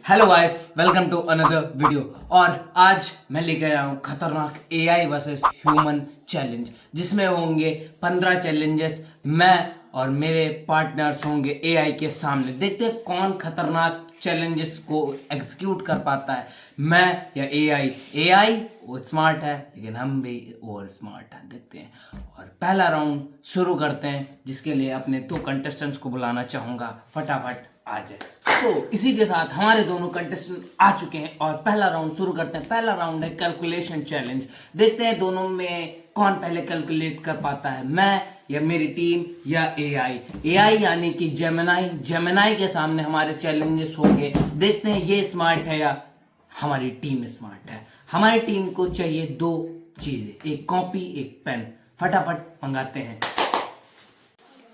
Hello guys, welcome to another video. और आज मैं लेके आया हूँ खतरनाक एआई वर्सेस ह्यूमन चैलेंज, जिसमें होंगे 15 चैलेंजेस। मैं और मेरे पार्टनर्स होंगे एआई के सामने। देखते हैं कौन खतरनाक चैलेंजेस को एग्जीक्यूट कर पाता है, मैं या एआई। एआई वो स्मार्ट है, लेकिन हम भी और स्मार्ट हैं। देखते हैं। और पहला राउंड शुरू करते हैं, जिसके लिए अपने 2 कंटेस्टेंट्स को बुलाना चाहूँगा। फटाफट आ जाए। तो इसी के साथ हमारे दोनों कंटेस्टेंट आ चुके हैं और पहला राउंड शुरू करते हैं। पहला राउंड है कैलकुलेशन चैलेंज। देखते हैं दोनों में कौन पहले कैलकुलेट कर पाता है, मैं या मेरी टीम या एआई। एआई यानी कि जेमिनाई। जेमिनाई के सामने हमारे चैलेंजेस होंगे। देखते हैं ये स्मार्ट है या हमारी टीम स्मार्ट है। हमारी टीम को चाहिए 2 चीजें, एक कॉपी एक पेन। फटाफट मंगाते हैं।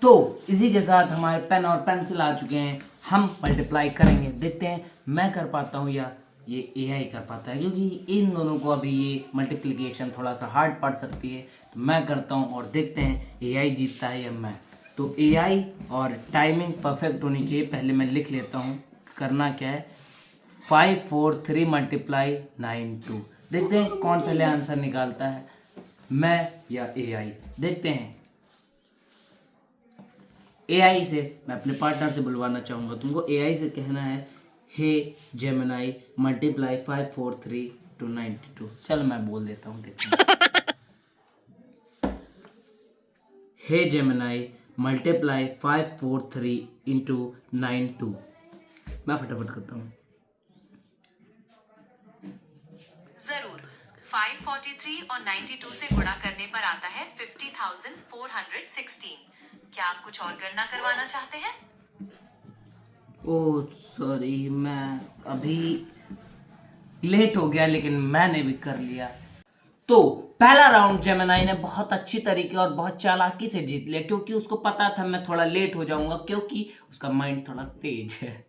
तो इसी के साथ हमारे पेन और पेंसिल आ चुके हैं। हम मल्टीप्लाई करेंगे। देखते हैं मैं कर पाता हूँ या ये एआई कर पाता है, क्योंकि इन दोनों को अभी ये मल्टीप्लिकेशन थोड़ा सा हार्ड पड़ सकती है। तो मैं करता हूँ और देखते हैं एआई जीतता है या मैं। तो एआई और टाइमिंग परफेक्ट होनी चाहिए। पहले मैं लिख लेता हूँ करना क्या है। 5 4 3 मल्टीप्लाई 9 2। देखते हैं कौन पहले आंसर निकालता है, मैं या एआई। देखते हैं। एआई से मैं अपने पार्टनर से बुलवाना चाहूँगा। तुमको एआई से कहना है, हे जेमिनाई मल्टीप्लाई 5 4 3 to 92। चलो मैं बोल देता हूँ, देखते हैं। हे जेमिनाई मल्टीप्लाई 5 4 3 into 9 2। मैं फटाफट करता हूँ। जरूर। 543 और 92 से गुणा करने पर आता है 50,416। क्या आप कुछ और गणना करवाना चाहते हैं? ओह सॉरी, मैं अभी लेट हो गया, लेकिन मैंने भी कर लिया। तो पहला राउंड जेमिनाई ने बहुत अच्छी तरीके और बहुत चालाकी से जीत लिया, क्योंकि उसको पता था मैं थोड़ा लेट हो जाऊंगा, क्योंकि उसका माइंड थोड़ा तेज है।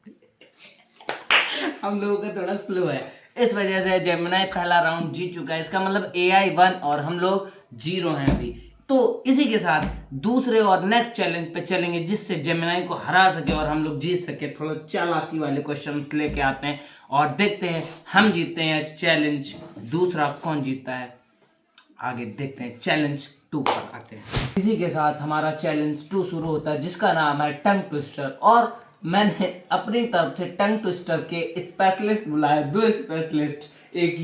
हम लोगों का थोड़ा स्लो है। इस वजह से जेमिनाई पहला राउंड जीत चुका है। इसका मतलब एआई 1 और हम लोग 0 हैं अभी। तो इसी के साथ दूसरे और नेक्स्ट चैलेंज पे चलेंगे, जिससे जेमिनाई को हरा सके और हम लोग जीत सके। थोड़ा चालाकी वाले क्वेश्चंस लेके आते हैं और देखते हैं हम जीतते हैं चैलेंज दूसरा, कौन जीतता है आगे देखते हैं। चैलेंज 2 पर आते हैं। इसी के साथ हमारा चैलेंज 2 शुरू होता है, जिसका नाम है टंग ट्विस्टर। और मैंने अपनी तरफ से टंग ट्विस्टर के स्पेशलिस्ट बुलाए, 2 स्पेशलिस्ट, एक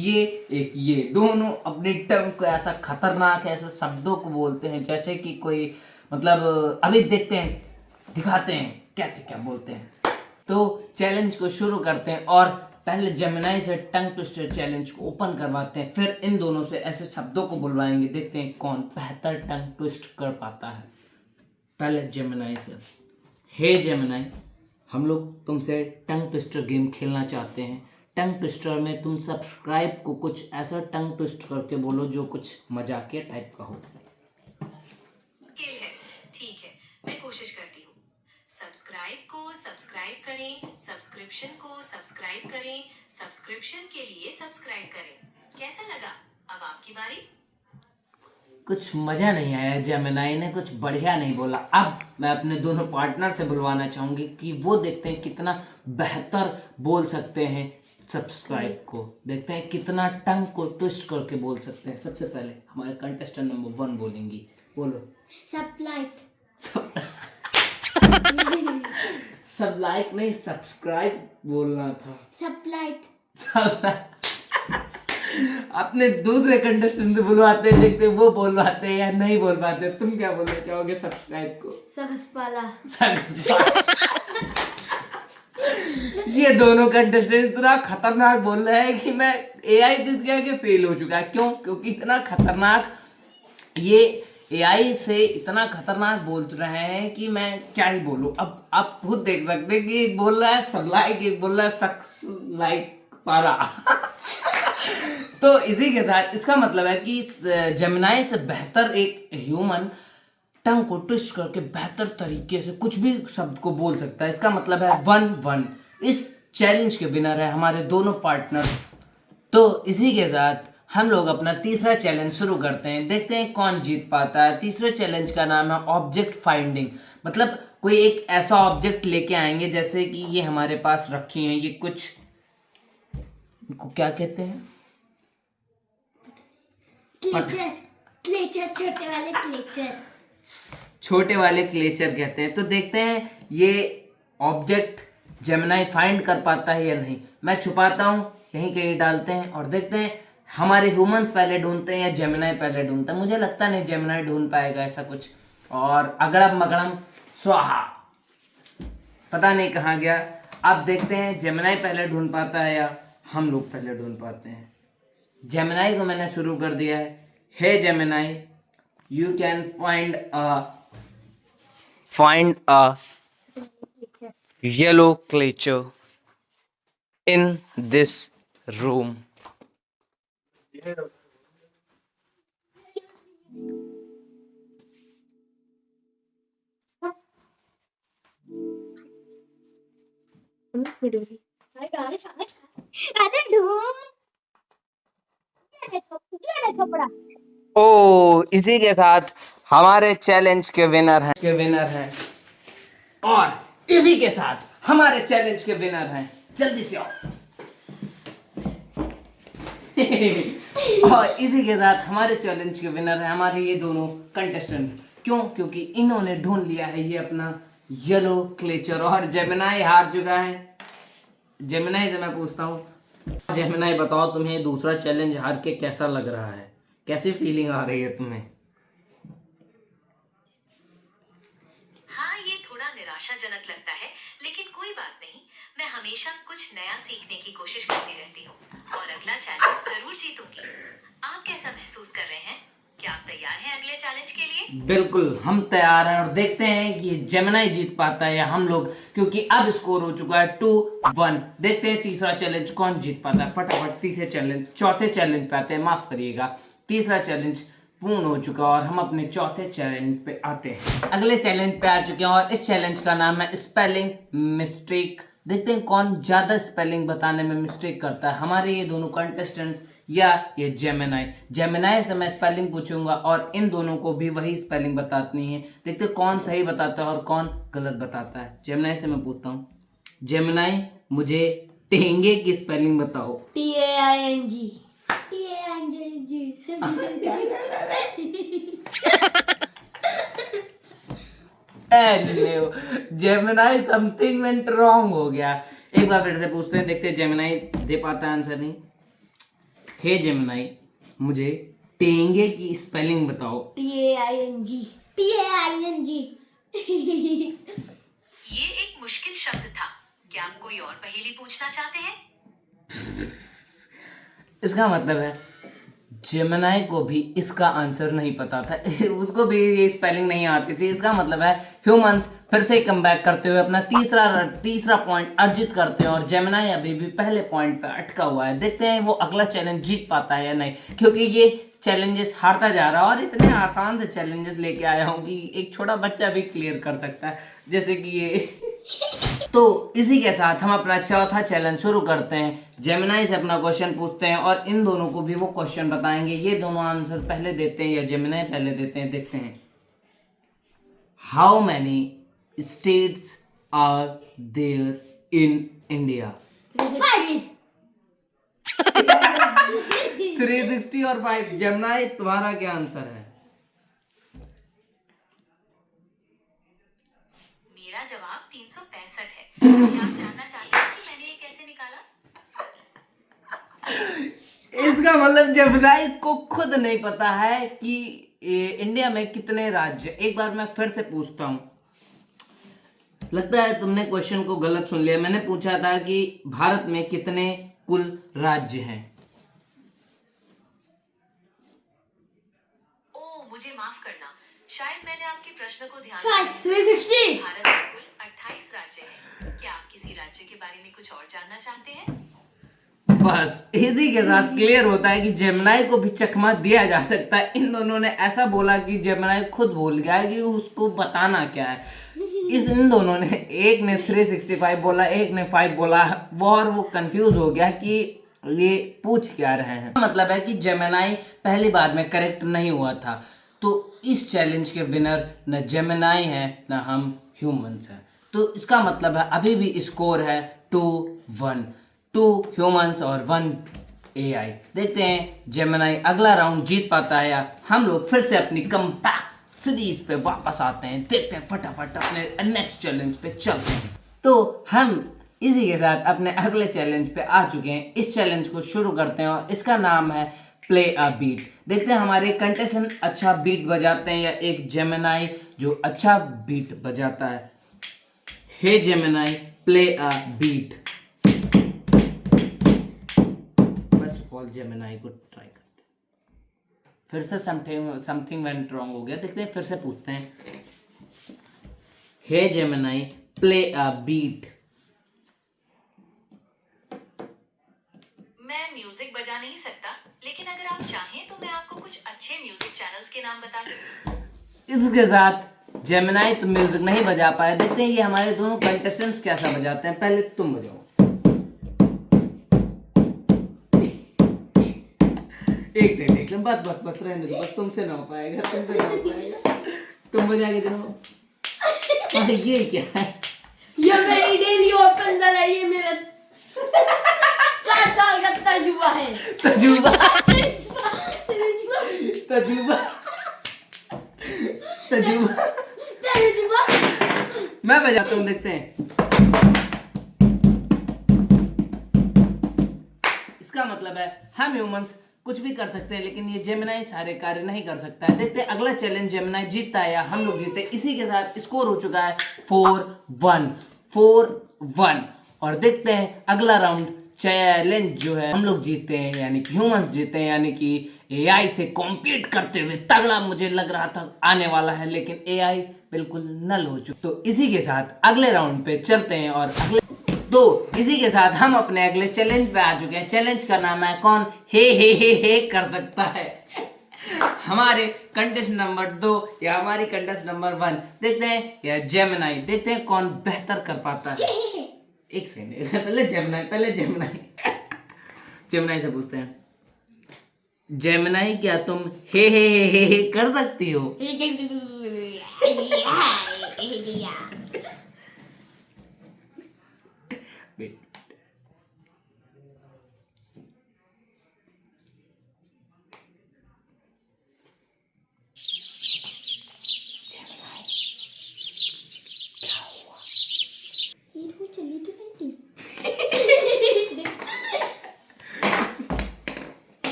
ये दोनों अपनी टंग को ऐसा खतरनाक ऐसे शब्दों को बोलते हैं जैसे कि कोई मतलब अभी देखते हैं, दिखाते हैं कैसे क्या बोलते हैं। तो चैलेंज को शुरू करते हैं और पहले जेमिनाई से टंग ट्विस्टर चैलेंज को ओपन करवाते हैं, फिर इन दोनों से ऐसे शब्दों को बुलवाएंगे। देखते हैं कौन बेहतर टंग ट्विस्ट कर पाता है। पहले जेमिनाई से, हे जेमिनाई, हम लोग तुमसे टंग ट्विस्टर गेम खेलना चाहते हैं। टंग ट्विस्टर में तुम सब्सक्राइब को कुछ ऐसा टंग ट्विस्ट करके बोलो जो कुछ मजाकिया टाइप का हो। खेल है, ठीक है, मैं कोशिश करती हूँ। सब्सक्राइब को सब्सक्राइब करें, सब्सक्रिप्शन को सब्सक्राइब करें, सब्सक्रिप्शन के लिए सब्सक्राइब करें। कैसा लगा? अब आपकी बारी। कुछ मजा नहीं आया, जेमिनाई ने कुछ बढ़िया नहीं बोला। अब मैं अपने दोनों पार्टनर से बुलवाना चाहूंगी कि वो देखते हैं कितना बेहतर बोल सकते हैं सब्सक्राइब को। देखते हैं कितना टंग को ट्विस्ट करके बोल सकते हैं। सबसे पहले हमारे कंटेस्टेंट नंबर 1 बोलेंगी। बोलो। सब्लाइट। सब लाइक नहीं, सब्सक्राइब बोलना था। सब्लाइट। अपने दूसरे कंटेस्टेंट से बुलवाते हैं, देखते हैं वो बोल पाते हैं या नहीं बोल पाते। तुम क्या बोलना चाहोगे सब्सक्राइब को? सकसपाला। ये दोनों कंटेस्टेंट इतना खतरनाक बोल रहे हैं कि मैं एआई दिख गया कि फेल हो चुका है। क्यों? क्योंकि इतना खतरनाक ये एआई से इतना खतरनाक बोल रहे हैं कि मैं क्या ही बोलूं। अब आप खुद देख सकते हैं कि एक बोल रहा है सब लाइक, एक बोल रहा है सक्स लाइक पारा। तो इसी के साथ इसका मतलब है कि जेमिनाई से बेहतर एक ह्यूमन टंग को ट्विस्ट करके बेहतर तरीके से कुछ भी शब्द को बोल सकता है। इसका मतलब है 1-1। इस चैलेंज के विनर है हमारे दोनों पार्टनर। तो इसी के साथ हम लोग अपना तीसरा चैलेंज शुरू करते हैं। देखते हैं कौन जीत पाता है। तीसरे चैलेंज का नाम है ऑब्जेक्ट फाइंडिंग। मतलब कोई एक ऐसा ऑब्जेक्ट लेके आएंगे, जैसे कि ये हमारे पास रखी हैं ये कुछ इनको क्या कहते हैं? क्लेचर क्लेचर छोटे वाले क्लेचर। छोटे वाले क्लेचर कहते हैं। तो देखते हैं ये ऑब्जेक्ट जेमिनाई फाइंड कर पाता है या नहीं। मैं छुपाता हूँ, यहीं कहीं डालते हैं और देखते हैं हमारे ह्यूमंस पहले ढूंढते हैं या जेमिनाई पहले ढूंढता है। मुझे लगता नहीं जेमिनाई ढूंढ पाएगा ऐसा कुछ। और अगड़म मगड़म स्वाहा, पता नहीं कहाँ गया। अब देखते हैं जेमिनाई पहले ढूंढ पाता है या हम लोग पहले ढूंढ पाते हैं। जेमिनाई को मैंने शुरू कर दिया है। हे Gemini, you can find a yellow creature in this room. अरे ढूंढ, ये कपड़ा। ओ, इसी के साथ हमारे चैलेंज के विनर हैं और इसी के साथ हमारे चैलेंज के विनर हैं। जल्दी से आओ। और इसी के साथ हमारे चैलेंज के विनर हैं हमारे ये दोनों कंटेस्टेंट। क्यों? क्योंकि इन्होंने ढूंढ लिया है ये अपना येलो क्लेचर और जेमिनाई हार चुका है। जेमिनाई से मैं पूछता हूँ, जेमिनाई बताओ तुम्हें दूसरा चैलेंज हार के कैसा लग रहा है? कैसी फीलिंग आ रही है तुम्हें? हाँ, ये थोड़ा निराशाजनक लगता है, लेकिन कोई बात नहीं। मैं हमेशा कुछ नया सीखने की कोशिश करती रहती हूँ और अगला चैलेंज जरूर जीतूंगी। आप कैसा महसूस कर रहे हैं? क्या आप तैयार हैं अगले चैलेंज के लिए? बिल्कुल, हम तैयार हैं और देखते हैं कि जेमिनाई जीत पाता है या हम लोग, क्योंकि अब स्कोर हो चुका है 2-1। देखते हैं तीसरा चैलेंज कौन जीत पाता है। फटाफट चौथे चैलेंज पे आते हैं। माफ करिएगा, तीसरा चैलेंज पूर्ण हो चुका और हम अपने चौथे चैलेंज पे आते हैं। अगले चैलेंज पे आ चुके हैं और इस चैलेंज का नाम है स्पेलिंग मिस्टेक। देखते हैं कौन ज्यादा स्पेलिंग बताने में मिस्टेक करता है, हमारे ये दोनों कंटेस्टेंट या ये जेमिनाई से मैं स्पेलिंग पूछूंगा और इन दोनों को भी वही स्पेलिंग बतानी है। देखते हैं कौन सही बताता है और कौन गलत बताता है। जेमिनाई से मैं पूछता हूँ, जेमिनाई मुझे टेंगे की स्पेलिंग बताओ। TAING Gemini something went wrong हो गया। एक बार फिर से पूछते हैं, देखते हैं जेमिनाई दे पाता है आंसर नहीं। हे जेमिनाई, मुझे टेंगे की स्पेलिंग बताओ। TAING ये एक मुश्किल शब्द था। क्या आप कोई और पहेली पूछना चाहते हैं? इसका मतलब है जेमिनाई को भी इसका आंसर नहीं पता था। उसको भी ये स्पेलिंग नहीं आती थी। इसका मतलब है ह्यूमंस फिर से कम बैक करते हुए अपना तीसरा पॉइंट अर्जित करते हैं और जेमिनाई अभी भी पहले पॉइंट पे अटका हुआ है। देखते हैं वो अगला चैलेंज जीत पाता है या नहीं, क्योंकि ये चैलेंजेस हारता जा रहा है और इतने आसान से चैलेंजेस लेके आया हूँ कि एक छोटा बच्चा भी क्लियर कर सकता है, जैसे कि ये। तो इसी के साथ हम अपना चौथा चैलेंज शुरू करते हैं। जेमिनाई से अपना क्वेश्चन पूछते हैं और इन दोनों को भी वो क्वेश्चन बताएंगे। ये दोनों आंसर पहले देते हैं या जेमिनाई पहले देते हैं, देखते हैं। How many states are there in India? 360 और 5। जेमिनाई तुम्हारा क्या आंसर है? मेरा जवाब 365 है। क्या आप जानना चाहते हैं कि मैंने ये कैसे निकाला? इसका मतलब जेमिनाई को खुद नहीं पता है कि इंडिया में कितने राज्य। एक बार मैं फिर से पूछता हूँ, लगता है तुमने क्वेश्चन को गलत सुन लिया। मैंने पूछा था कि भारत में कितने कुल राज्य हैं। मुझे माफ करना, शायद मैंने आपके प्रश्न को ध्यान 360 भारत में कुल 28 राज्य हैं। क्या आप किसी राज्य के बारे में कुछ और जानना चाहते हैं? बस इसी के साथ क्लियर होता है कि जेमिनाई को भी चकमा दिया जा सकता है। इन दोनों ने ऐसा बोला कि जेमिनाई खुद भूल गया है कि उसको बताना क्या है। इन दोनों ने, एक ने 365 बोला, एक ने 5 बोला, और वो कंफ्यूज हो गया कि ये पूछ क्या रहे हैं। मतलब है कि जेमिनाई पहली बार में करेक्ट नहीं हुआ था। तो इस चैलेंज के विनर न जेमिनाई है न हम ह्यूमंस हैं। तो इसका मतलब है अभी भी स्कोर है 2-1। 2 ह्यूमंस और 1 एआई। देखते हैं जेमिनी अगला राउंड जीत पाता है या हम लोग फिर से अपनी कमबैक सीरीज पे वापस आते हैं। देखते हैं फटाफट अपने नेक्स्ट चैलेंज पे चलते हैं। तो हम इसी के साथ अपने अगले चैलेंज पे आ चुके हैं। इस चैलेंज को शुरू करते हैं और इसका नाम है प्ले अ बीट। देखते हैं हमारे कंटेस्टेंट अच्छा बीट बजाते हैं या एक जेमिनी जो अच्छा बीट बजाता है। Hey Gemini play a beat. First of all Gemini को ट्राई करते हैं। फिर से समथिंग वेंट रॉन्ग हो गया। देखते हैं फिर से पूछते हैं। हे जेमिनी प्ले अ बीट। मैं म्यूजिक बजा नहीं सकता, लेकिन अगर आप चाहें तो मैं आपको कुछ अच्छे म्यूजिक चैनल्स के नाम बता सकती हूँ। इसके साथ जेमिनी तो म्यूजिक नहीं बजा पाए। देखते हैं ये हमारे दोनों कंटेस्टेंट्स कैसा बजाते हैं। पहले तुम बजाओ। एक सेकंड बस रहने दो। बस तुमसे ना हो पाएगा। तुम बजा के जाओ। अरे ये क्या है? ये मेरी डेली ओपन है, ये मेरा 7 साल का तजुर्बा है। तजुर्बा मैं बजाता हूँ। देखते हैं। इसका मतलब है हम ह्यूमंस कुछ भी कर सकते हैं, लेकिन ये जेमिनी सारे कार्य नहीं कर सकता है। देखते हैं अगला चैलेंज जेमिनी जीतता है या हम लोग जीते। इसी के साथ स्कोर हो चुका है 4-1 और देखते हैं अगला राउंड चैलेंज जो है हम लोग जीते हैं, यानी कि ह्यूमंस जीते हैं, यानी कि एआई से कॉम्पीट करते हुए तगड़ा मुझे लग रहा था आने वाला है, लेकिन एआई बिल्कुल नल हो चुका। तो इसी के साथ अगले राउंड पे चलते हैं और इसी के साथ हम अपने अगले चैलेंज पे आ चुके हैं। चैलेंज का नाम है कौन हे कर सकता है। हमारे कंटेस्ट नंबर 2 या हमारी कंटेस्ट नंबर 1 देखते हैं या जेमिनी। देखते हैं कौन बेहतर कर पाता है। एक सेकंड पहले जेमिनी से पूछते हैं। जेमिनी क्या तुम हे कर सकती हो?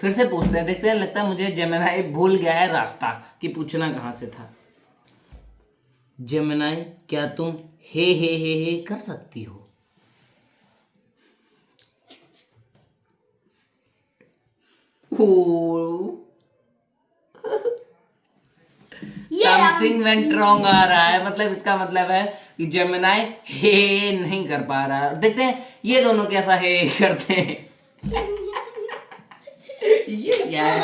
फिर से पूछते हैं। देखते हैं, लगता है मुझे जेमिनी भूल गया है रास्ता कि पूछना कहाँ से था। जेमिनी क्या तुम हे कर सकती हो? समथिंग वेंट रॉन्ग आ रहा है। मतलब इसका मतलब है कि जेमिनी हे नहीं कर पा रहा है। देखते हैं ये दोनों कैसा हे करते हैं। ये क्या है?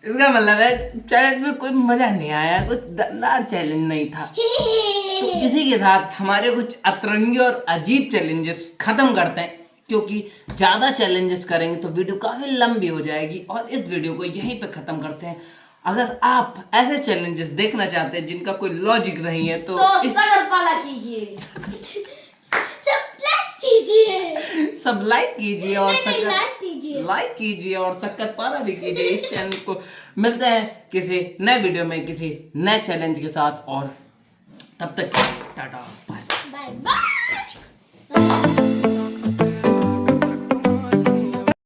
इसका मतलब है चैलेंज में कोई मजा नहीं आया, कुछ दमदार चैलेंज नहीं था। तो इसी के साथ हमारे कुछ अतरंगी और अजीब चैलेंजेस खत्म करते हैं, क्योंकि ज्यादा चैलेंजेस करेंगे तो वीडियो काफी लंबी हो जाएगी और इस वीडियो को यहीं पे खत्म करते हैं। अगर आप ऐसे चैलेंजेस देखना चाहते हैं जिनका कोई लॉजिक नहीं है तो कीजिए, सब लाइक कीजिए और लाइक कीजिए और शक्कर पारा भी कीजिए इस चैनल को। मिलते हैं किसी नए वीडियो में किसी नए चैलेंज के साथ और तब तक टाटा बाय। Bye bye.